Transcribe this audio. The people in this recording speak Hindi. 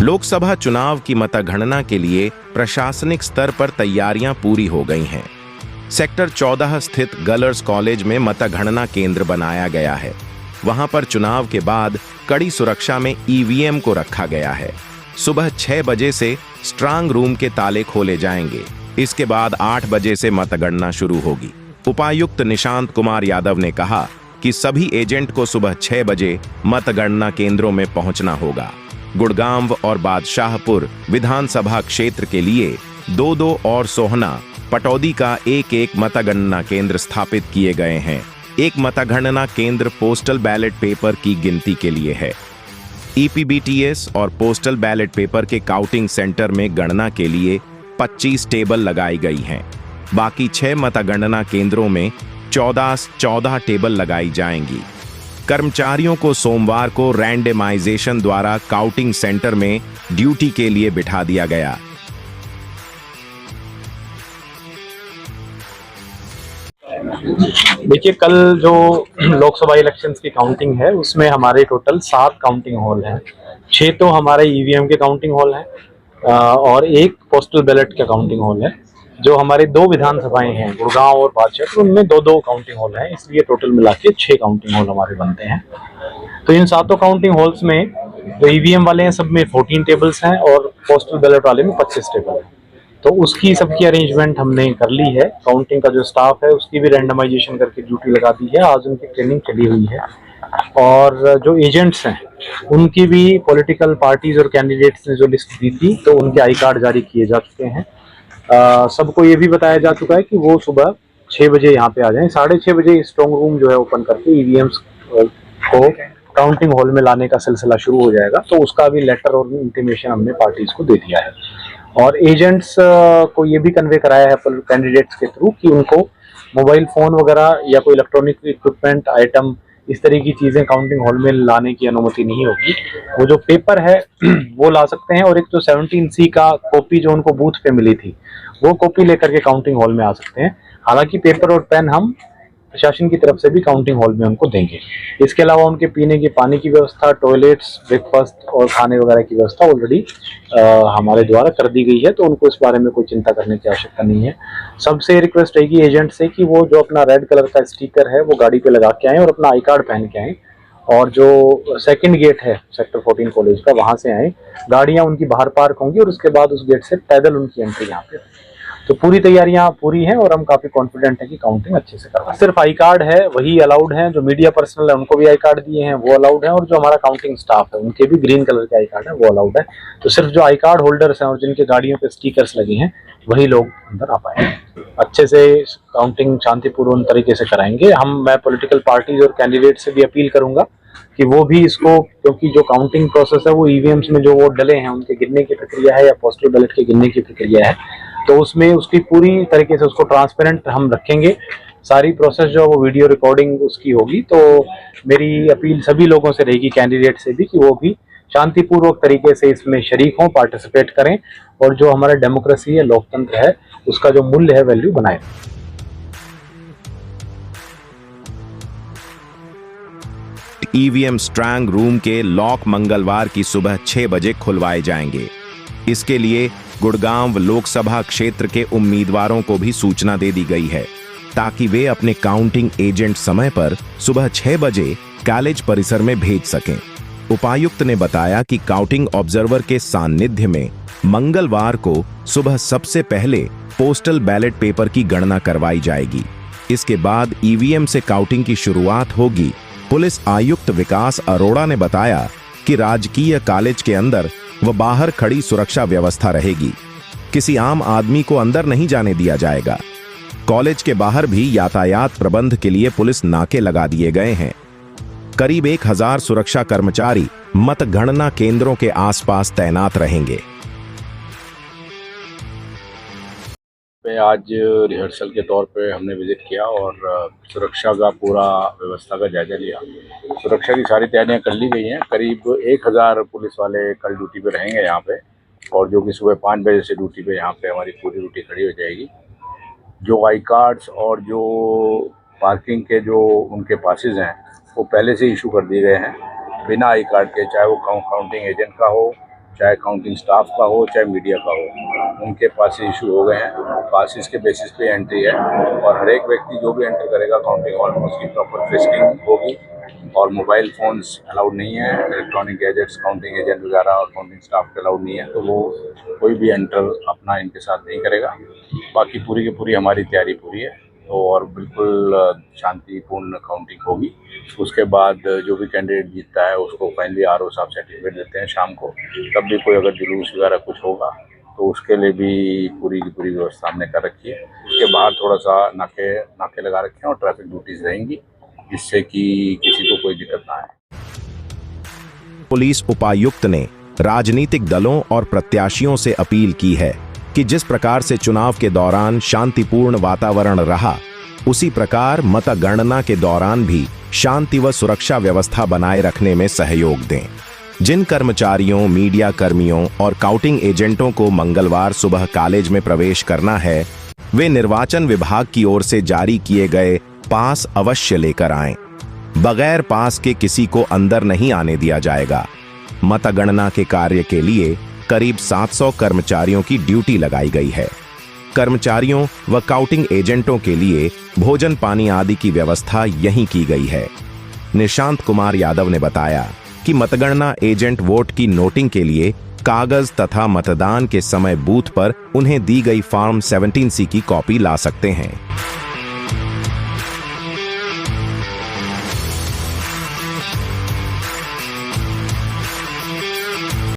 लोकसभा चुनाव की मतगणना के लिए प्रशासनिक स्तर पर तैयारियां पूरी हो गई हैं। सेक्टर 14 स्थित गर्ल्स कॉलेज में मतगणना केंद्र बनाया गया है। वहां पर चुनाव के बाद कड़ी सुरक्षा में ईवीएम को रखा गया है। सुबह 6 बजे से स्ट्रांग रूम के ताले खोले जाएंगे। इसके बाद 8 बजे से मतगणना शुरू होगी। उपायुक्त निशांत कुमार यादव ने कहा कि सभी एजेंट को सुबह 6 बजे मतगणना केंद्रों में पहुंचना होगा। गुड़गांव और बादशाहपुर विधानसभा क्षेत्र के लिए 2-2 और सोहना, पटौदी का 1-1 मतगणना केंद्र स्थापित किए गए हैं। एक मतगणना केंद्र पोस्टल बैलेट पेपर की गिनती के लिए है। ईपीबीटीएस और पोस्टल बैलेट पेपर के काउंटिंग सेंटर में गणना के लिए 25 टेबल लगाई गई हैं। बाकी 6 मतगणना केंद्रों में 14 टेबल लगाई जाएंगी। कर्मचारियों को सोमवार को रैंडमाइजेशन द्वारा काउंटिंग सेंटर में ड्यूटी के लिए बिठा दिया गया। देखिए, कल जो लोकसभा इलेक्शंस की काउंटिंग है उसमें हमारे टोटल 7 काउंटिंग हॉल हैं। 6 तो हमारे ईवीएम के काउंटिंग हॉल हैं और 1 पोस्टल बैलेट का काउंटिंग हॉल है। जो हमारे 2 विधानसभाएं हैं, गुड़गांव और बादशाहपुर, उनमें 2-2 काउंटिंग हॉल हैं। इसलिए टोटल मिला के 6 काउंटिंग हॉल हमारे बनते हैं। तो इन 7 काउंटिंग हॉल्स में जो ईवीएम वाले हैं सब में 14 टेबल्स हैं और पोस्टल बैलेट वाले में 25 टेबल हैं। तो उसकी सबकी अरेंजमेंट हमने कर ली है। काउंटिंग का जो स्टाफ है उसकी भी रैंडमाइजेशन करके ड्यूटी लगा दी है। आज उनकी ट्रेनिंग चली हुई है और जो एजेंट्स हैं उनकी भी पॉलिटिकल पार्टीज और कैंडिडेट्स ने जो लिस्ट दी थी तो उनके आई कार्ड जारी किए जा चुके हैं। सबको ये भी बताया जा चुका है कि वो सुबह 6 बजे यहाँ पे आ जाएं। 6:30 बजे स्ट्रांग रूम जो है ओपन करके ईवीएम्स को काउंटिंग हॉल में लाने का सिलसिला शुरू हो जाएगा। तो उसका भी लेटर और इंटीमेशन हमने पार्टीज को दे दिया है और एजेंट्स को ये भी कन्वे कराया है कैंडिडेट्स के थ्रू कि उनको मोबाइल फोन वगैरह या कोई इलेक्ट्रॉनिक इक्विपमेंट आइटम इस तरह की चीज़ें काउंटिंग हॉल में लाने की अनुमति नहीं होगी। वो जो पेपर है वो ला सकते हैं और एक जो 17C का कॉपी जो उनको बूथ पे मिली थी वो कॉपी लेकर के काउंटिंग हॉल में आ सकते हैं। हालांकि पेपर और पेन हम प्रशासन की तरफ से भी काउंटिंग हॉल में उनको देंगे। इसके अलावा उनके पीने के पानी की व्यवस्था, टॉयलेट्स, ब्रेकफास्ट और खाने वगैरह की व्यवस्था ऑलरेडी हमारे द्वारा कर दी गई है। तो उनको इस बारे में कोई चिंता करने की आवश्यकता नहीं है। सबसे रिक्वेस्ट रहेगी एजेंट से कि वो जो अपना रेड कलर का स्टिकर है वो गाड़ी पे लगा के आए और अपना आई कार्ड पहन के आए और जो सेकंड गेट है सेक्टर 14 कॉलेज का वहां से आए। गाड़ियां उनकी बाहर पार्क होंगी और उसके बाद उस गेट से पैदल उनकी एंट्री यहाँ पे। तो पूरी तैयारियां पूरी हैं और हम काफी कॉन्फिडेंट हैं कि काउंटिंग अच्छे से करवा। सिर्फ आई कार्ड है वही अलाउड है। जो मीडिया पर्सनल है उनको भी आई कार्ड दिए हैं वो अलाउड है और जो हमारा काउंटिंग स्टाफ है उनके भी ग्रीन कलर के आई कार्ड है वो अलाउड है। तो सिर्फ जो आई कार्ड होल्डर्स हैं और जिनके गाड़ियों पे स्टिकर्स लगे हैं वही लोग अंदर आ पाए। अच्छे से काउंटिंग शांतिपूर्ण तरीके से कराएंगे। मैं पॉलिटिकल पार्टीज और कैंडिडेट से भी अपील करूंगा कि वो भी इसको, क्योंकि जो काउंटिंग प्रोसेस है वो ईवीएम्स में जो वोट डले हैं उनके गिनने की प्रक्रिया है या पोस्टल बैलेट के गिनने की प्रक्रिया है, तो उसमें उसकी पूरी तरीके से उसको ट्रांसपेरेंट हम रखेंगे। सारी प्रोसेस जो वो वीडियो रिकॉर्डिंग उसकी होगी। तो मेरी अपील सभी लोगों से रहेगी, कैंडिडेट से भी, कि वो भी शांतिपूर्वक तरीके से इसमें शरीक हों, पार्टिसिपेट करें और जो हमारा डेमोक्रेसी है, लोकतंत्र है, उसका जो मूल्य है, वैल्यू बनाए। ईवीएम स्ट्रांग रूम के लॉक मंगलवार की सुबह 6 बजे खुलवाए जाएंगे। इसके लिए गुड़गांव लोकसभा क्षेत्र के उम्मीदवारों को भी सूचना दे दी गई है ताकि वे अपने काउंटिंग एजेंट समय पर सुबह 6 बजे कॉलेज परिसर में भेज सकें। उपायुक्त ने बताया कि काउंटिंग ऑब्जर्वर के सानिध्य में मंगलवार को सुबह सबसे पहले पोस्टल बैलेट पेपर की गणना करवाई जाएगी। इसके बाद ईवीएम से काउंटिंग की शुरुआत होगी। पुलिस आयुक्त विकास अरोड़ा ने बताया कि राजकीय कॉलेज के अंदर व बाहर खड़ी सुरक्षा व्यवस्था रहेगी। किसी आम आदमी को अंदर नहीं जाने दिया जाएगा। कॉलेज के बाहर भी यातायात प्रबंध के लिए पुलिस नाके लगा दिए गए हैं। करीब 1000 सुरक्षा कर्मचारी मतगणना केंद्रों के आसपास तैनात रहेंगे। आज रिहर्सल के तौर पे हमने विजिट किया और सुरक्षा का पूरा व्यवस्था का जायजा लिया। सुरक्षा की सारी तैयारियां कर ली गई हैं। करीब 1000 पुलिस वाले कल ड्यूटी पे रहेंगे यहाँ पे और जो कि सुबह 5 बजे से ड्यूटी पे यहाँ पे हमारी पूरी ड्यूटी खड़ी हो जाएगी। जो आई कार्ड्स और जो पार्किंग के जो उनके पासेज हैं वो पहले से इशू कर दिए गए हैं बिना आई कार्ड के, चाहे वो काउंटिंग एजेंट का हो चाहे काउंटिंग स्टाफ का हो चाहे मीडिया का हो, उनके पास इशू हो गए हैं। पासिस के बेसिस पे एंट्री है और हर एक व्यक्ति जो भी एंटर करेगा काउंटिंग हॉल में उसकी प्रॉपर फ्रिस्किंग होगी और मोबाइल फ़ोन्स अलाउड नहीं है, इलेक्ट्रॉनिक गैजेट्स काउंटिंग एजेंट वगैरह और काउंटिंग स्टाफ के अलाउड नहीं है, तो वो कोई भी एंटर अपना इनके साथ नहीं करेगा। बाकी पूरी की पूरी हमारी तैयारी पूरी है तो और बिल्कुल शांतिपूर्ण काउंटिंग होगी। उसके बाद जो भी कैंडिडेट जीतता है उसको फाइनली आरओ साहब सर्टिफिकेट देते हैं शाम को। तब भी कोई अगर जुलूस वगैरह कुछ होगा तो उसके लिए भी पूरी की पूरी व्यवस्था हमने कर रखी है। उसके बाहर थोड़ा सा नाके लगा रखे हैं और ट्रैफिक ड्यूटीज रहेंगी जिससे कि किसी को कोई दिक्कत ना आए। पुलिस उपायुक्त ने राजनीतिक दलों और प्रत्याशियों से अपील की है कि जिस प्रकार से चुनाव के दौरान शांतिपूर्ण वातावरण रहा, उसी प्रकार मतगणना के दौरान भी शांति व सुरक्षा व्यवस्था बनाए रखने में सहयोग दें। जिन कर्मचारियों, मीडिया कर्मियों और काउंटिंग एजेंटों को मंगलवार सुबह कॉलेज में प्रवेश करना है, वे निर्वाचन विभाग की ओर से जारी किए गए पास अवश्य लेकर आएं। बगैर पास के किसी को अंदर नहीं आने दिया जाएगा। मतगणना के कार्य के लिए करीब 700 कर्मचारियों की ड्यूटी लगाई गई है। कर्मचारियों व काउंटिंग एजेंटों के लिए भोजन पानी आदि की व्यवस्था यहीं की गई है। निशांत कुमार यादव ने बताया कि मतगणना एजेंट वोट की नोटिंग के लिए कागज तथा मतदान के समय बूथ पर उन्हें दी गई फॉर्म 17C की कॉपी ला सकते हैं।